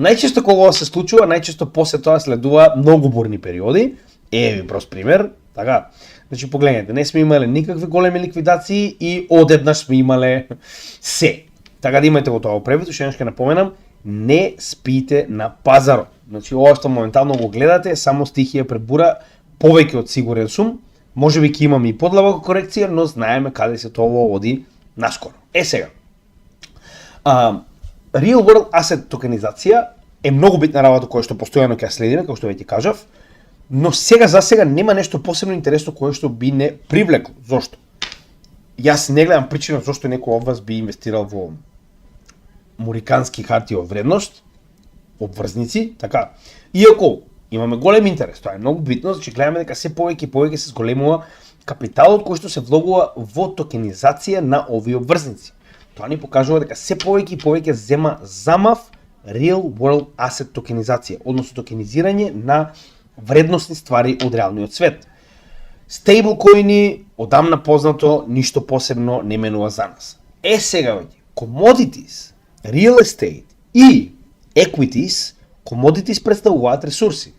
Најчесто кога ова се случува, најчесто после тоа следува многу бурни периоди. Ви прост пример, така. Значи погледнете, не сме имале никакви големи ликвидации и одеднаш сме имале се. Така да имате го тоа превид, уште еднаш ќе напоменам, не спите на пазарот. Значи ова што моментално го гледате е само стихија пред бура, повеќе од сигурен сум. Можеби ќе имаме и подлабока корекција, но знаеме каде се тоа оди наскоро. Сега. Real World Asset токенизација е многу битна работа која што постојано ќе ја следиме, како што веќе кажав, но сега за сега нема нешто посебно интересно кое што би не привлекло. Зошто? Јас не гледам причина зошто некој од вас би инвестирал во морикански хартии од вредност, обврзници, така. Иако Имаме голем интерес, тоа е многу битно, значи гледаме дека се повеќе и повеќе се зголемува капиталот кој што се влогува во токенизација на овие обврзници. Тоа ни покажува дека се повеќе и повеќе зема замав real world asset токенизација, односно токенизирање на вредносни ствари од реалниот свет. Стейблкоини, одамна познато, ништо посебно не менува за нас. Сега веќе, commodities, real estate и equities, commodities представуваат ресурси.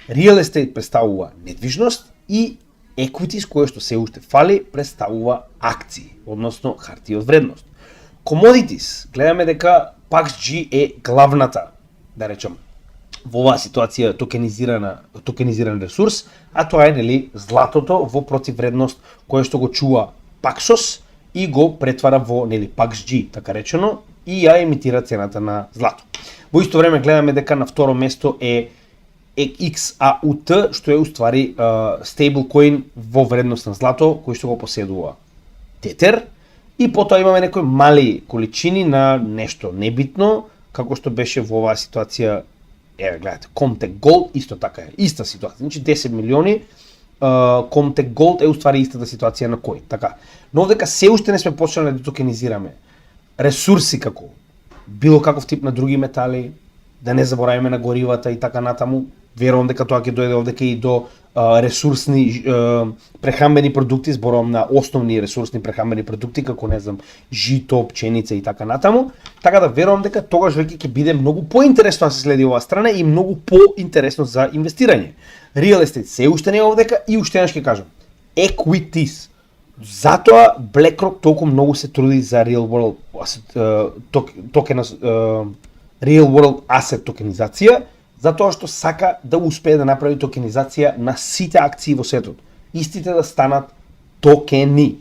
Real estate представува недвижност и equities, кое што се уште фали, представува акции, односно хартија од вредност. Commodities, гледаме дека PAXG е главната, да речем, во оваа ситуација токенизиран ресурс, а тоа е нели златото во противвредност кое што го чува Paxos и го претвара во нели PAXG, така речено, и ја емитира цената на злато. Во исто време гледаме дека на второ место е XAUT, што е уствари стейблкоин во вредност на злато, кој што го поседува Tether, и потоа имаме некои мали количини на нешто небитно, како што беше во оваа ситуација, еве гледате, Comtech Gold исто така е, иста ситуација, значи 10 милиони, Comtech Gold е уствари истата ситуација на кој, така. Но дека се уште не сме почнали да токенизираме ресурси како било каков тип на други метали, да не забораваме на горивата и така натаму. Верувам дека тоа ќе дојде овдека и до ресурсни прехранбени продукти, зборувам на основни ресурсни прехранбени продукти како не знам жито, пченица и така натаму. Така да верувам дека тогаш веќе ќе биде многу поинтересно да се следи оваа страна и многу поинтересно за инвестирање. Real estate се уште не е овдека и уште еднаш ќе кажам. Equities. Затоа BlackRock толку многу се труди за Real World Real World Asset токенизација, затоа што сака да успее да направи токенизација на сите акции во светот. Истите да станат токени.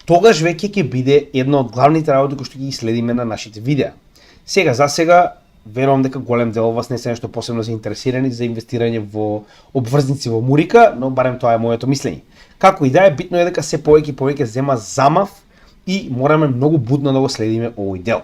Тогаш веќе ќе биде една од главните работи кои што ги следиме на нашите видеа. За сега, верувам дека голем дел од вас не се нешто посебно заинтересирани за инвестирање во обврзници во Мурика, но барем тоа е моето мислење. Како и да е, битно е дека се повеќе и повеќе зема замав и мораме многу будно да го следиме овој дел.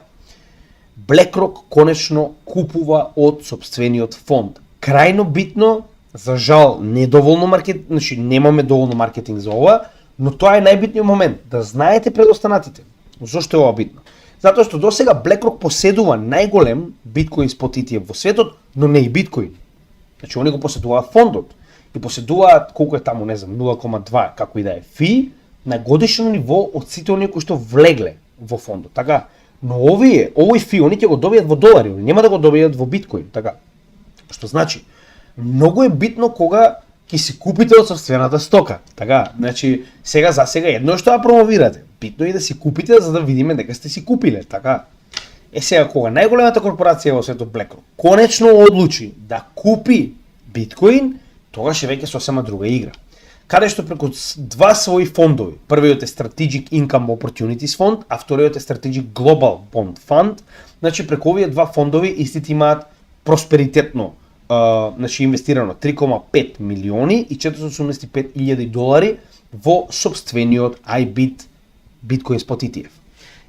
BlackRock конечно купува од сопствениот фонд. Крајно битно, за жал, значи немаме доволно маркетинг за ова, но тоа е најбитниот момент, да знаете пред останатите. Зошто е ова битно? Затоа што досега BlackRock поседува најголем биткоин спот ETF во светот, но не и биткоин. Значи они го поседуваат фондот и поседуваат колку е таму, не знам, 0,2 како и да е фи на годишно ниво од сите оние кои што влегле во фондот, така? Но овој фи, они ќе го добијат во долари, нема да го добијат во биткоин, така? Што значи, многу е битно кога ќе си купите од сопствената стока, така? Значи, за сега едно е што ја промовирате, битно е да си купите за да видиме дека сте си купиле, така? Сега кога најголемата корпорација во светот BlackRock конечно одлучи да купи биткоин, тогаш е веќе сосема друга игра. Каде што преку два своји фондови, првиот е Strategic Income Opportunities фонд, а вториот е Strategic Global Bond Fund, значи преку овие два фондови истите имаат просперитетно значи инвестирано 3,5 милиони и 485.000 долари во сопствениот iBit Bitcoin Spot ETF.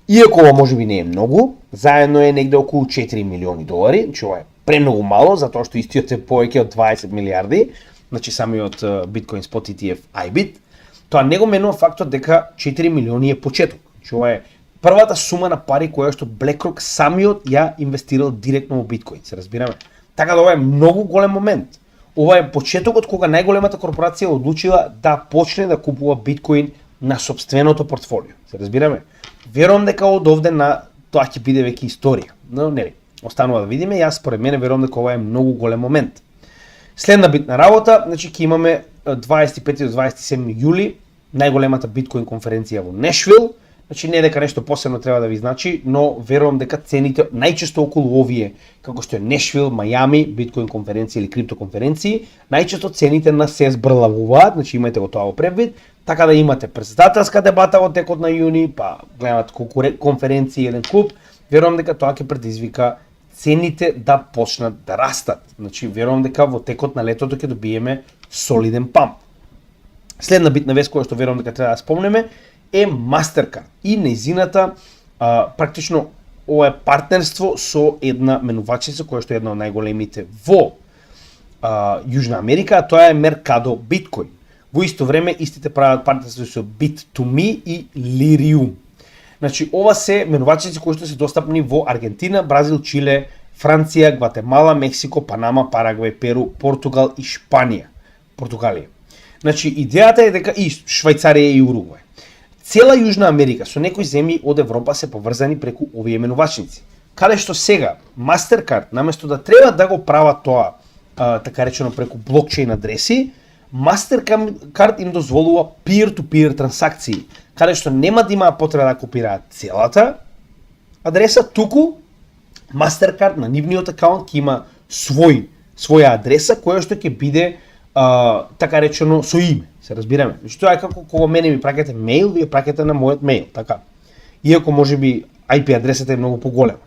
Иако ова можеби не е многу, заедно е негде околу 4 милиони долари, значи ова е премногу мало, затоа што истиот е повеќе од 20 милиарди, значи самиот Bitcoin Spot ETF iBit, тоа не го менува фактот дека 4 милиони е почеток. Значи ова е првата сума на пари која што BlackRock самиот ја инвестирал директно во биткоин, се разбираме. Така да ова е многу голем момент. Ова е почетокот кога најголемата корпорација одлучила да почне да купува биткоин на сопственото портфолио. Се разбираме. Верувам дека од овде на тоа ќе биде веќе историја. Но нели, останува да видиме, јас според мене верувам дека ова е многу голем момент. Следна битна работа, значи ќе имаме 25 до 27 јули најголемата биткоин конференција во Нешвил. Значи не дека нешто посебно треба да ви значи, но верувам дека цените најчесто околу овие, како што е Нешвил, Мајами, биткоин конференција или крипто конференции, најчесто цените на се збрлавуваат, значи имајте го тоа во предвид, така да имате претседателска дебата во текот на јуни, па гледате колку конференции еден куп, верувам дека тоа ќе предизвика цените да почнат да растат. Значи верувам дека во текот на летото ќе добиеме солиден памп. Следна битна вест која што верувам дека треба да спомнеме е Mastercard и нејзината практично ова е партнерство со една менувачица која што е една од најголемите во Јужна Америка, а тоа е Mercado Bitcoin. Во исто време истите прават партнерство со Bit2Me и Lirium. Значи, ова се менувачници кои што се достапни во Аргентина, Бразил, Чиле, Франција, Гватемала, Мексико, Панама, Парагвај, Перу, Португал и Португалија. Значи, идејата е дека и Швајцарија и Уругвај. Цела Јужна Америка со некои земји од Европа се поврзани преку овие менувачници. Каде што сега Mastercard, наместо да треба да го прават тоа, така речено преку блокчейн адреси, Mastercard им дозволува peer-to-peer трансакции, каде што нема да имаа потреба да копираат целата адреса, туку Mastercard на нивниот акаунт ќе има своја адреса која што ќе биде така речено со име, се разбираме. Значи тоа е како кога мене ми праќате мејл, вие праќате на мојот мејл, така. Иако можеби IP адресата е многу поголема.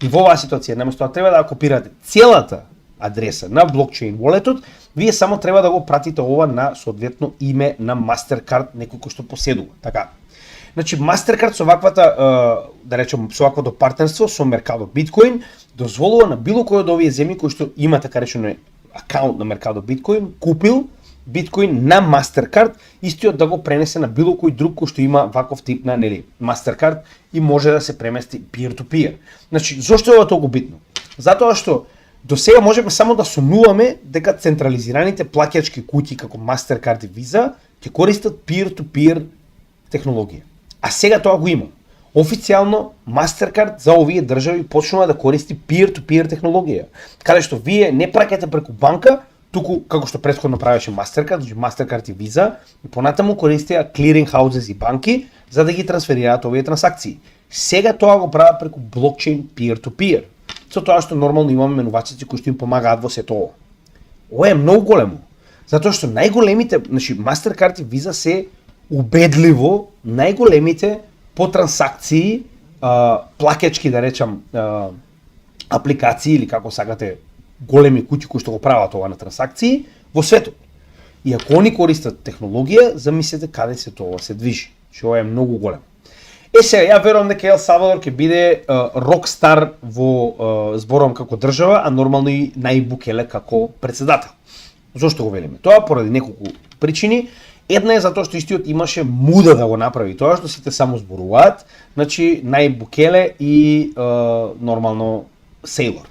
И во оваа ситуација, наместо да треба да копирате целата адреса на блокчейн walletот, вие само треба да го пратите ова на соодветно име на Mastercard, некој кој што поседува, така. Значи Mastercard со ваквата, да речем, со ваквото партнерство со Mercado Bitcoin дозволува на било кој од овие земји кои што има така речено акаунт на Mercado Bitcoin, купил биткоин на Mastercard, истиот да го пренесе на било кој друг кој што има ваков тип на Mastercard и може да се премести peer-to-peer. Значи, зошто е ова толку битно? Затоа што до сега можеме само да сумнуваме дека централизираните плаќачки куќи како Mastercard и Visa ќе користат peer-to-peer технологија. А сега тоа го има. Официјално Mastercard за овие држави почнува да користи peer-to-peer технологија, каде што вие не праќате преку банка, туку како што претходно правеше Mastercard, значи Mastercard и Visa, и понатаму користеа clearing houses и банки за да ги трансферираат овие трансакции. Сега тоа го прават преку блокчейн peer-to-peer. Со тоа што нормално имаме менувачици кои што им помагаат во сето ова. Ова е многу големо, затоа што најголемите, значи Mastercard и Visa се убедливо најголемите по трансакции, плаќачки да речам, апликации или како сакате големи куќи кои што го прават ова на трансакции во светот. И ако они користат технологија, замислете каде се тоа се движи. Што ова е многу големо. Сега, ја верувам дека Ел Салвадор ќе биде рокстар во зборувам како држава, а нормално и Најиб Букеле како председател. Зошто го велиме? Тоа поради неколку причини. Една е затоа што истиот имаше муда да го направи тоа што сите само зборуваат, значи Најиб Букеле и нормално Сейлор.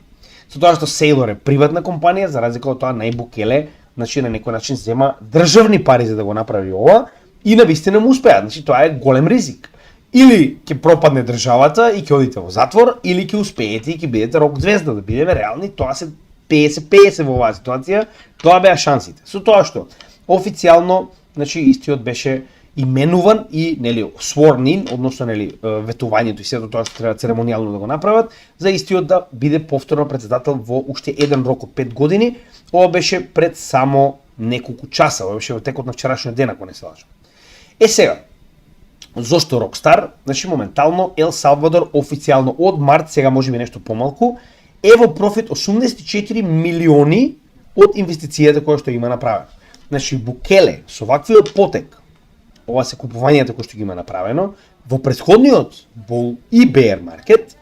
Со тоа што Сейлор е приватна компанија, за разлика од тоа Најиб Букеле, значи на некој начин зема државни пари за да го направи ова и навистина му успеа. Значи тоа е голем ризик. Или ќе пропадне државата и ќе одите во затвор, или ќе успеете и ќе бидете рок звезда, да бидеме реални, тоа се 50-50 во оваа ситуација, тоа беа шансите. Со тоа што официјално, значи истиот беше именуван и sworn in, односно ветувањето и сето тоа што треба церемонијално да го направат, за истиот да биде повторно председател во уште еден рок од 5 години. Ова беше пред само неколку часа, ова беше во текот на вчерашниот ден, ако не се лажам. Сега, зошто Рокстар? Значи моментално Ел Салвадор официјално од март, сега можеби нешто помалку, е во профит 84 милиони од инвестицијата која што има направено. Значи Букеле со ваквиот потек, ова се купувањето кои што ги има направено, во претходниот bull и bear маркет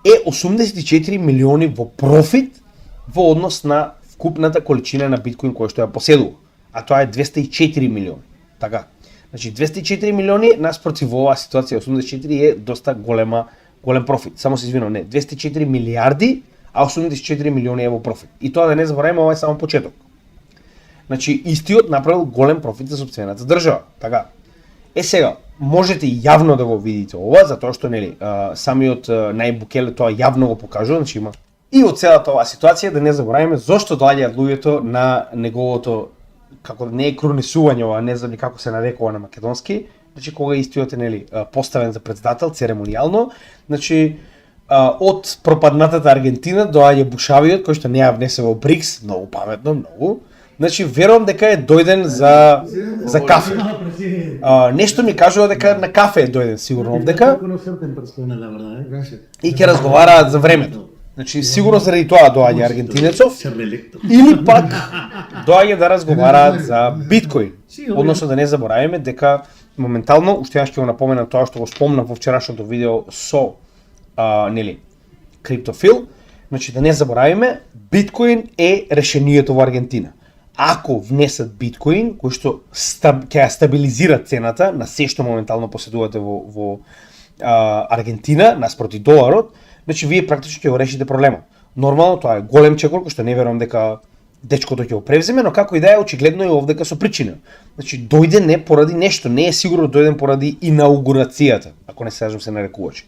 е 84 милиони во профит во однос на вкупната количина на биткоин која што ја поседува, а тоа е 204 милиони. Така. Значи 204 милиони наспротив во оваа ситуација 84 е доста голем профит. Само се извинувам, не, 204 милиарди, а 84 милиони е во профит. И тоа да не забораваме, ова е само почеток. Значи истиот направил голем профит за сопствената држава. Така. Сега можете јавно да го видите ова, затоа што самиот Најиб Букеле тоа јавно го покажува, значи има. И од целата оваа ситуација да не забораваме зошто доаѓаат луѓето на неговото, како не е крунисување ова, не знам како се нарекува на македонски, значи кога истиот е поставен за председател церемонијално, значи од пропаднатата Аргентина доаѓа бушавиот кој што не ја внесе во БРИКС, многу паметно, многу. Значи верувам дека е дојден за кафе. Нешто ми кажува дека на кафе е дојден сигурно овдека. И ќе разговараат за времето. Значи сигурно заради тоа доаѓа аргентинецов. Или пак доаѓа да разговараат за биткоин. Односно да не забораваме дека моментално, уште јас ќе го напоменам тоа што го спомнав во вчерашното видео со Криптофил, Значи да не заборавиме, биткоин е решението во Аргентина. Ако внесат биткоин, кој што ќе ја стабилизира цената на се што моментално поседувате во Аргентина наспроти доларот, значи вие практично ќе го решите проблемот. Нормално тоа е голем чекор кој што не верувам дека дечкото ќе го превземе, но како и да е, очигледно е овдека со причина. Значи дојде не поради нешто, не е сигурно дојден поради инаугурацијата, ако не се лажам се нарекуваше.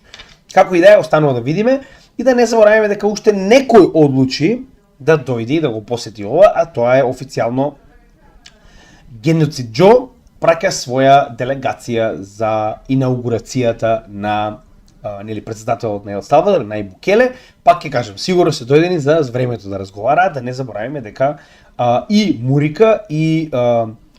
Како и да е, останува да видиме и да не забораваме дека уште некој одлучи да дојде и да го посети ова, а тоа е официјално Геноцид Џо праќа своја делегација за инаугурацијата на председателот на Ел Салвадор, Најб Букеле. Пак ќе кажам, сигурно се дојдени за времето да разговараат, да не забораваме дека и Мурика и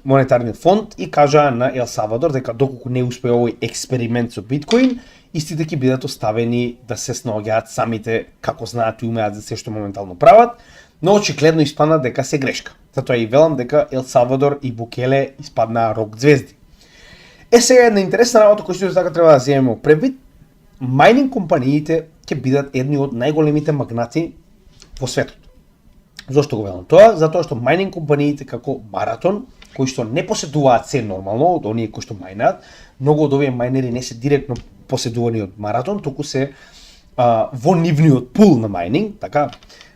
Монетарниот фонд и кажаа на Ел Салвадор дека доколку не успее овој експеримент со биткоин, истите ќе бидат оставени да се снаоѓаат самите како знаат и умеат за се што моментално прават, но очигледно испадна дека се грешка. Затоа и велам дека Ел Салвадор и Букеле испаднаа рок звезди. Сега една интересна работа која што така треба да земеме предвид. Майнинг компаниите ќе бидат едни од најголемите магнати во светот. Зошто го велам тоа? Затоа што майнинг компаниите како Маратон, кои што не поседуваат се нормално од оние кои што мајнаат, многу од овие мајнери не се директно поседувани од Маратон, туку се во нивниот пул на мајнинг, така.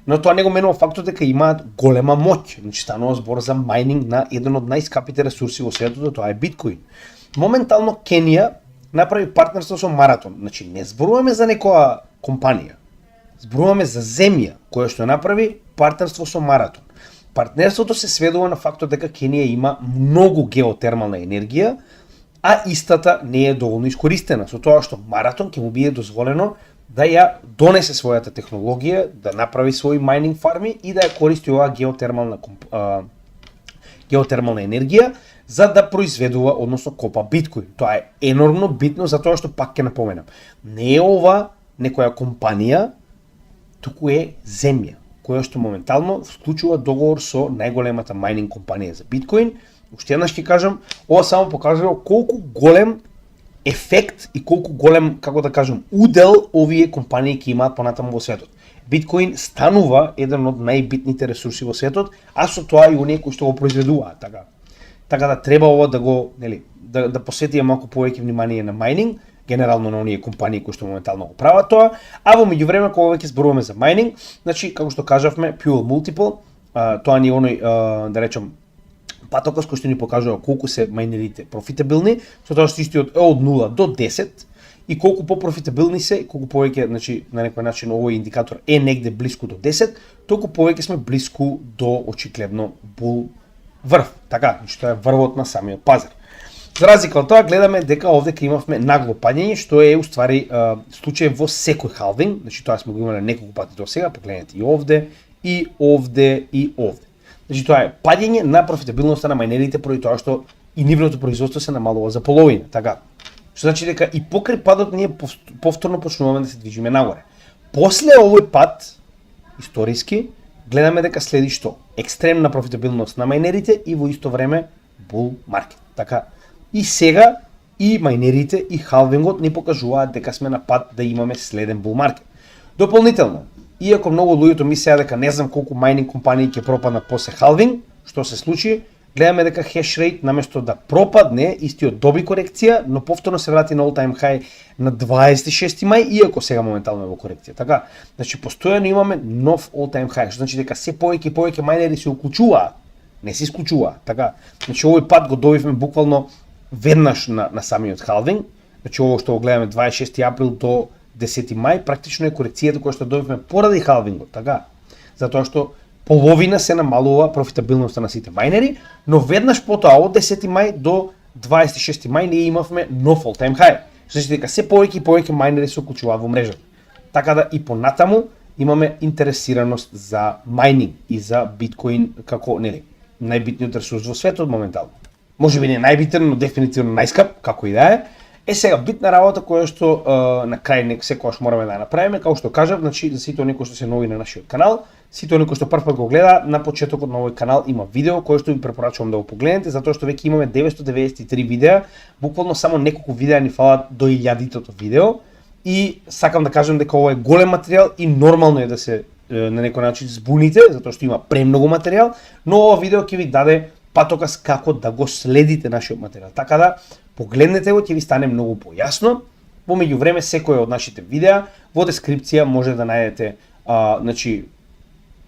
Но тоа не го менува фактот дека имаат голема моќ. Значи станува збор за мајнинг на еден од најскапите ресурси во светот, тоа е биткоин. Моментално Кенија направи партнерство со Маратон. Значи не зборуваме за некоја компанија. Зборуваме за земја која што направи партнерство со Маратон. Партнерството се сведува на фактот дека Кенија има многу геотермална енергија, а истата не е доволно искористена, со тоа што Маратон ќе му биде дозволено да ја донесе својата технологија, да направи своји мајнинг фарми и да ја користи оваа геотермална енергија за да произведува, односно копа биткоин. Тоа е енормно битно затоа што пак ќе напоменам. Не е ова некоја компанија, туку е земја, која што моментално вклучува договор со најголемата мајнинг компанија за биткоин. Уште еднаш ќе кажам, ова само покажува колку голем ефект и колку голем, како да кажам, удел овие компании ќе имаат понатаму во светот. Биткоин станува еден од најбитните ресурси во светот, а со тоа и оние кои што го произведуваат, така. Така да треба ова да го, да посветиме малку повеќе внимание на мајнинг, генерално на оние компании кои што моментално го прават тоа, а во меѓувреме кога веќе зборуваме за мајнинг, значи како што кажавме, Pure Multiple, тоа ни оној да речем патокос кој што ни покажува колку се мајнерите профитабилни, со тоа што истиот е од 0 до 10 и колку попрофитабилни се, колку повеќе, значи на некој начин овој индикатор е негде блиску до 10, толку повеќе сме блиску до очигледно бул врв, така, значи тоа е врвот на самиот пазар. За разлика од тоа, гледаме дека овде имавме нагло падење, што е уствари случај во секој халвинг, значи тоа сме го имале неколку пати до сега, погледнете и овде, и овде, и овде. Значи тоа е падење на профитабилноста на мајнерите поради тоа што и нивното производство се намалува за половина, така. Што значи дека и покрај падот ние повторно почнуваме да се движиме нагоре. После овој пад, историски, гледаме дека следи што? Екстремна профитабилност на мајнерите и во исто време бул маркет. Така, и сега и мајнерите и халвингот ни покажуваат дека сме на пат да имаме следен бул маркет. Дополнително, иако многу луѓето мислеа дека не знам колку мајнинг компании ќе пропаднат после халвинг, што се случи, гледаме дека хешрейт наместо да пропадне, истиот доби корекција, но повторно се врати на all time high на 26 мај, иако сега моментално е во корекција. Така, значи постојано имаме нов all time high, што значи дека се повеќе и повеќе мајнери се уклучуваат, не се исклучуваат. Така, значи овој пат го добивме буквално веднаш на самиот халвинг, значи ово што го гледаме 26 април до 10 мај, практично е корекцијата која што добивме поради халвингот, така? Затоа што половина се намалува профитабилноста на сите мајнери, но веднаш потоа од 10 мај до 26 мај ние имавме нов all time high. Што значи дека се повеќе и повеќе мајнери се уклучуваат во мрежата. Така да и понатаму имаме интересираност за мајнинг и за биткоин како најбитниот ресурс во светот моментално. Може би не најбитен, но дефинитивно најскап, како и да е. Сега битна работа која што на крај секогаш мораме да ја направиме, како што кажав, значи за сите оние кои што се нови на нашиот канал, сите оние кои што прв пат го гледа, на почетокот на овој канал има видео кое што ви препорачувам да го погледнете, затоа што веќе имаме 993 видеа, буквално само неколку видеа ни фалат до 1000-тото видео и сакам да кажам дека ова е голем материјал и нормално е да се на некој начин збуните, затоа што има премногу материјал, но ова видео ќе ви даде патоказ како да го следите нашиот материјал. Така да погледнете го, ќе ви стане многу појасно. Во меѓувреме секој од нашите видеа во дескрипција може да најдете значи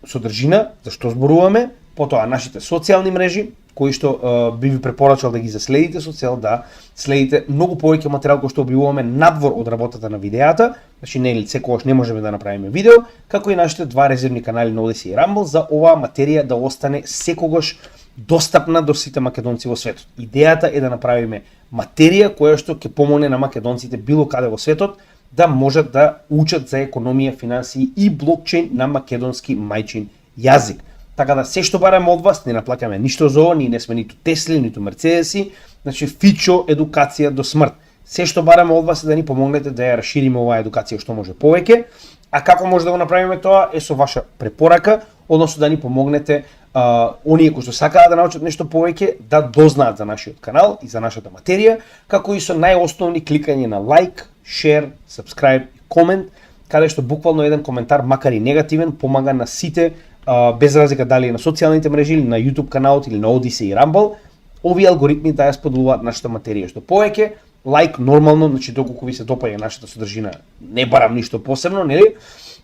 содржина за што зборуваме, потоа нашите социјални мрежи кои што би ви препорачал да ги заследите со цел да следите многу повеќе материјал кој што објавуваме надвор од работата на видеата, значи не секогаш не можеме да направиме видео, како и нашите два резервни канали на Odyssey и Rumble за оваа материја да остане секогаш достапна до сите македонци во светот. Идејата е да направиме материја која што ќе помогне на македонците било каде во светот да можат да учат за економија, финансии и блокчейн на македонски мајчин јазик. Така да се што бараме од вас, не наплаќаме ништо за ова, ние не сме ниту Тесли, ниту Мерцедеси, значи фичо едукација до смрт. Се што бараме од вас е да ни помогнете да ја расшириме оваа едукација што може повеќе, а како може да го направиме тоа е со ваша препорака, односно да ни помогнете оние кои што сакаат да научат нешто повеќе да дознаат за нашиот канал и за нашата материја, како и со најосновни кликање на лайк, шер, subscribe и комент, каде што буквално еден коментар, макар и негативен, помага на сите, без разлика дали на социјалните мрежи или на YouTube каналот или на Odyssey и Rumble, овие алгоритми да ја споделуваат нашата материја што повеќе, лайк нормално, значи доколку ви се допаѓа нашата содржина, не барам ништо посебно, нели?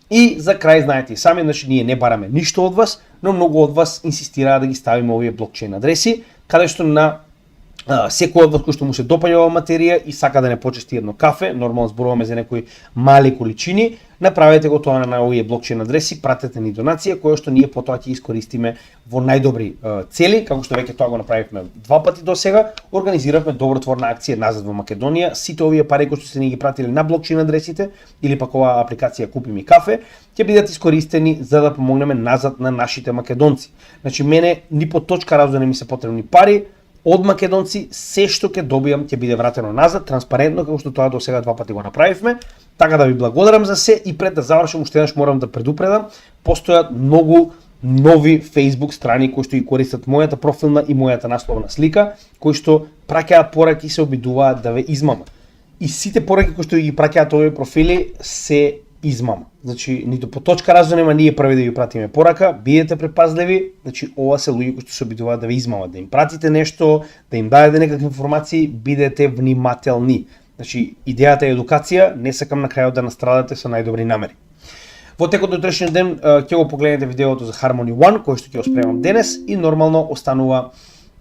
И за крај знаете и сами, значи ние не бараме ништо од вас, но многу од вас инсистираат да ги ставиме овие блокчейн адреси, каде што на секој од вас кој што му се допаѓа оваа материја и сака да не почести едно кафе, нормално зборуваме за некои мали количини, направете го тоа на овие блокчейн адреси, пратете ни донација која што ние потоа ќе искористиме во најдобри цели, како што веќе тоа го направивме 2 пати досега, организиравме добротворна акција назад во Македонија, сите овие пари кои што се ни ги пратиле на блокчейн адресите или пак оваа апликација Купи ми кафе, ќе бидат искористени за да помогнеме назад на нашите македонци. Значи мене ни по точка разум не ми се потребни пари, од македонци се што ќе добијам ќе биде вратено назад, транспарентно како што тоа до сега 2 пати го направивме. Така да ви благодарам за се и пред да завршам уште еднаш морам да предупредам, постојат многу нови Facebook страни кои што ги користат мојата профилна и мојата насловна слика, кои што праќаат пораки и се обидуваат да ве измамат. И сите пораки кои што ги праќаат овие профили се измама. Значи, ниту по точка разум нема ние први да ви пратиме порака, бидете препазливи, значи ова се луѓе кои што се обидуваат да ви измамат, да им пратите нешто, да им дадете некакви информации, бидете внимателни. Значи, идејата е едукација, не сакам на крајот да настрадате со најдобри намери. Во текот до утрешниот ден ќе го погледнете видеото за Harmony One, кој што ќе го спремам денес и нормално останува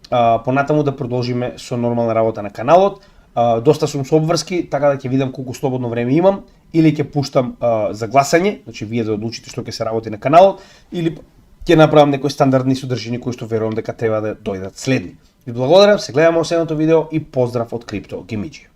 понатаму да продолжиме со нормална работа на каналот. Доста сум со обврски, така да ќе видам колку слободно време имам, или ќе пуштам за гласање, значи вие да одлучите што ќе се работи на каналот, или ќе направам некои стандардни содржини кои што верувам дека треба да дојдат следни. Ви благодарам, се гледаме во следното видео и поздрав од Крипто Гемиџија.